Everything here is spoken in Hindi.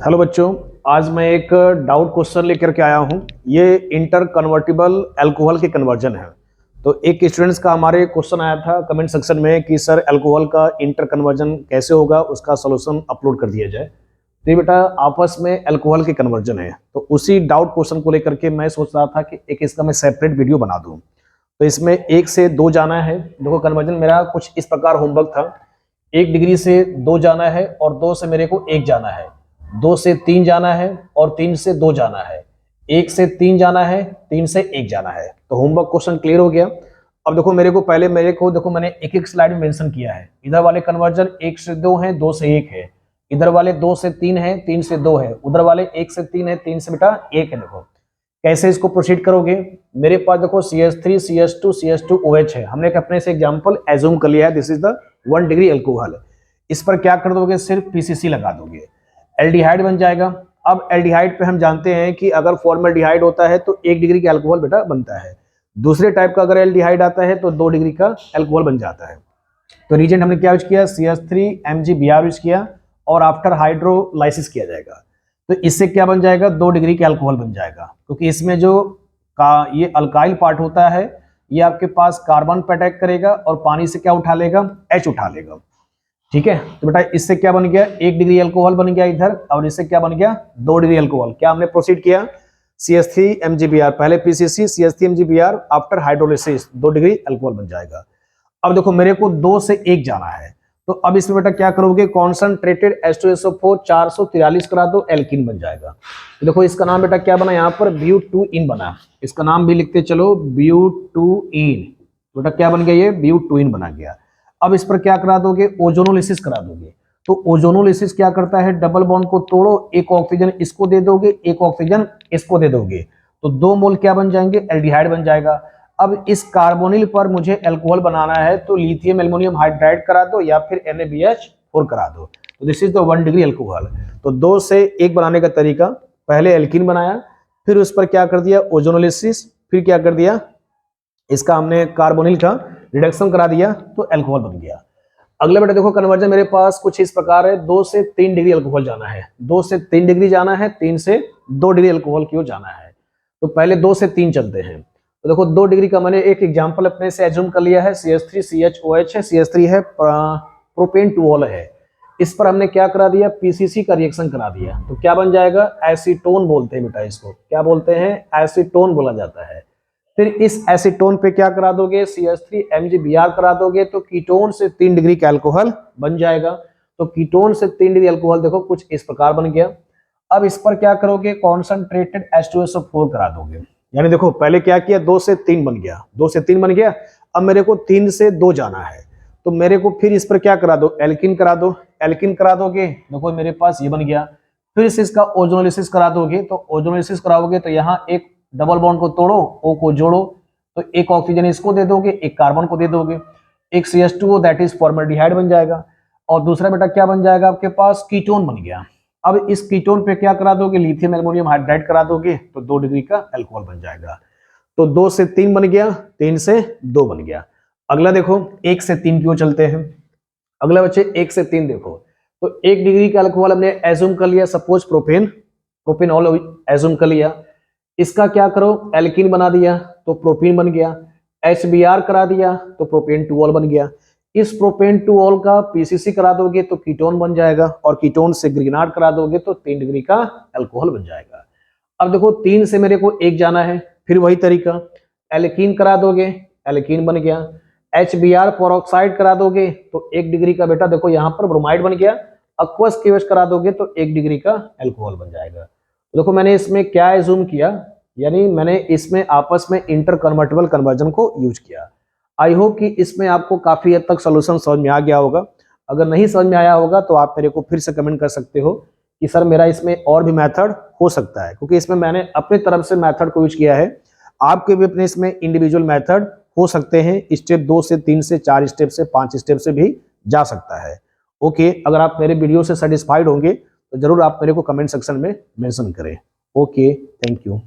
हेलो बच्चों, आज मैं एक डाउट क्वेश्चन लेकर के आया हूं। ये इंटर कन्वर्टिबल अल्कोहल के कन्वर्जन है। तो एक स्टूडेंट्स का हमारे क्वेश्चन आया था कमेंट सेक्शन में कि सर अल्कोहल का इंटर कन्वर्जन कैसे होगा, उसका सॉल्यूशन अपलोड कर दिया जाए। तो ये बेटा आपस में अल्कोहल के कन्वर्जन है, तो उसी डाउट क्वेश्चन को लेकर के मैं सोच रहा था कि एक इसका मैं सेपरेट वीडियो बना दूं। तो इसमें 1 से 2 जाना है। देखो कन्वर्जन मेरा कुछ इस प्रकार होमवर्क था। 1 डिग्री से 2 जाना है और 2 से मेरे को 1 जाना है। 2 से 3 जाना है और 3 से 2 जाना है। 1 से 3 जाना है, 3 से 1 जाना है। तो होमवर्क क्वेश्चन क्लियर हो गया। अब देखो देखो मैंने एक एक स्लाइड में मेंशन किया है। इधर वाले कन्वर्जन 1 से 2 है, 2 से 1 है। इधर वाले 2 से 3 है, 3 से 2 है। उधर वाले 1 से 3 है, 3 से बेटा 1 है। देखो कैसे इसको प्रोसीड करोगे। मेरे पास देखो CH3 CH2 CH2 OH है। हमने एक अपने से एग्जांपल एज्यूम कर लिया है, this is the 1 degree alcohol. इस पर क्या कर दोगे, सिर्फ PCC लगा दोगे, एल्डिहाइड बन जाएगा। अब एल्डिहाइड पे हम जानते हैं कि अगर फॉर्मल्डिहाइड होता है तो 1 डिग्री का अल्कोहल बेटा बनता है। दूसरे टाइप का अगर एल्डिहाइड आता है तो 2 डिग्री का अल्कोहल बन जाता है। तो रीजेंट हमने क्या यूज किया, CH3 MgBr यूज किया और आफ्टर हाइड्रोलाइसिस किया जाएगा। तो इससे क्या बन जाएगा, 2 डिग्री का अल्कोहल बन जाएगा, क्योंकि इसमें जो ये अल्काइल पार्ट होता है ये आपके पास कार्बन पे अटैक करेगा और पानी से क्या उठा लेगा, H उठा लेगा। ठीक है, तो बेटा इससे क्या बन गया, 1 डिग्री अल्कोहल बन गया इधर, और इससे क्या बन गया, 2 डिग्री अल्कोहल। क्या हमने प्रोसीड किया, CH3 MgBr, पहले PCC CH3 MgBr, after hydrolysis 2 degree alcohol बन जाएगा। अब देखो मेरे को 2 से 1 जाना है, तो अब इसमें बेटा क्या करोगे, कॉन्सनट्रेटेड H2SO4 443 करा दो, एल्कीन बन जाएगा। तो देखो इसका नाम बेटा क्या बना, यहाँ पर ब्यूटूइन बना। इसका नाम भी लिखते चलो, ब्यूटूइन। बेटा क्या बन गया, ये ब्यूटूइन बना गया। अब इस पर क्या करा दोगे, ओजोनोलिसिस करा दोगे। तो ओजोनोलिसिस क्या करता है, डबल बॉन्ड को तोड़ो, एक ऑक्सीजन इसको दे दोगे, एक ऑक्सीजन इसको दे दोगे, तो 2 मोल क्या बन जाएंगे, एल्डिहाइड बन जाएगा। अब इस कार्बोनिल पर मुझे अल्कोहल बनाना है, तो लिथियम एल्युमिनियम हाइड्राइड करा दो या फिर NaBH4 करा दो। तो this is the 1 degree alcohol. तो 2 से 1 बनाने का तरीका, पहले एल्कीन बनाया, फिर उस पर क्या कर दिया, ओजोनोलिसिस, फिर क्या कर दिया, इसका हमने कार्बोनिल का रिडक्शन करा दिया, तो अल्कोहल बन गया। अगला बेटा देखो कन्वर्जन मेरे पास कुछ इस प्रकार है, 2 से 3 डिग्री अल्कोहल जाना है, 2 से 3 डिग्री जाना है, 3 से 2 डिग्री अल्कोहल की ओर जाना है। तो पहले 2 से 3 चलते हैं। तो देखो 2 डिग्री का मैंने एक एग्जांपल अपने से एज्यूम कर लिया है, CH3 CHOH है, CH3 है, प्रोपेन टूऑल है। इस पर हमने क्या करा दिया, PCC का रिएक्शन करा दिया। तो क्या बन जाएगा, एसीटोन बोलते हैं बेटा, इसको क्या बोलते हैं, एसीटोन बोला जाता है। फिर इस एसीटोन पे क्या करा दोगे, CH3 MgBr करा दोगे, तो कीटोन से 3 डिग्री का अल्कोहल बन जाएगा। तो कीटोन से 3 डिग्री अल्कोहल देखो कुछ इस प्रकार बन गया। अब इस पर क्या करोगे, कॉन्सनट्रेटेड H2SO4 करा दोगे। यानी देखो पहले क्या किया, 2 से 3 बन गया, 2 से 3 बन गया। अब मेरे को 3 से 2 जाना है, तो मेरे को फिर इस पर क्या करा दो, एल्कीन करा दो। एल्कीन करा दोगे, देखो मेरे पास ये बन गया। फिर से इसका ओजोनोलिसिस करा दोगे, तो ओजोनोलिसिस कराओगे तो यहाँ एक डबल बॉन्ड को तोड़ो, O को जोड़ो, तो एक ऑक्सीजन इसको दे दोगे, एक कार्बन को दे दोगे, एक CH2O दैट इज फॉर्मल्डिहाइड बन जाएगा, और दूसरा बेटा क्या बन जाएगा, आपके पास कीटोन बन गया। अब इस कीटोन पे क्या करा दोगे, लिथियम एल्युमिनियम हाइड्राइड करा दोगे, तो 2 डिग्री का अल्कोहल बन जाएगा। तो 2 से 3 बन गया, 3 से 2 बन गया। अगला देखो 1 से 3 क्यों चलते हैं। अगला बच्चे 1 से 3 देखो, तो 1 डिग्री का अल्कोहल हमने एज्यूम कर लिया, सपोज प्रोपेनॉल एज्यूम कर लिया। इसका क्या करो, एल्कीन बना दिया, तो प्रोपीन बन गया। HBr करा दिया, तो प्रोपेन टूऑल बन गया। इस प्रोपेन टूऑल का PCC करा दोगे तो कीटोन बन जाएगा, और कीटोन से ग्रिग्नार्ड करा दोगे तो 3 डिग्री का अल्कोहल बन जाएगा। अब देखो 3 से मेरे को 1 जाना है, फिर वही तरीका, एल्कीन करा दोगे, एल्कीन बन गया। HBr पेरोक्साइड करा दोगे तो 1 डिग्री का बेटा देखो यहाँ पर ब्रोमाइड बन गया। अक्वस केवस करा दोगे तो 1 डिग्री का अल्कोहल बन जाएगा। तो देखो मैंने इसमें क्या एज्यूम किया, यानी मैंने इसमें आपस में इंटर कन्वर्टिबल कन्वर्जन को यूज किया। आई होप कि इसमें आपको काफी हद तक सोल्यूशन समझ में आ गया होगा। अगर नहीं समझ में आया होगा तो आप मेरे को फिर से कमेंट कर सकते हो कि सर मेरा इसमें और भी मेथड हो सकता है, क्योंकि इसमें मैंने अपनी तरफ से मेथड को यूज किया है। आपके भी अपने इसमें इंडिविजुअल मेथड हो सकते हैं, स्टेप 2 से 3 से 4 स्टेप से 5 स्टेप से भी जा सकता है। ओके, अगर आप मेरे वीडियो से सेटिस्फाइड होंगे तो जरूर आप मेरे को कमेंट सेक्शन में मेंशन करें। Okay, thank you.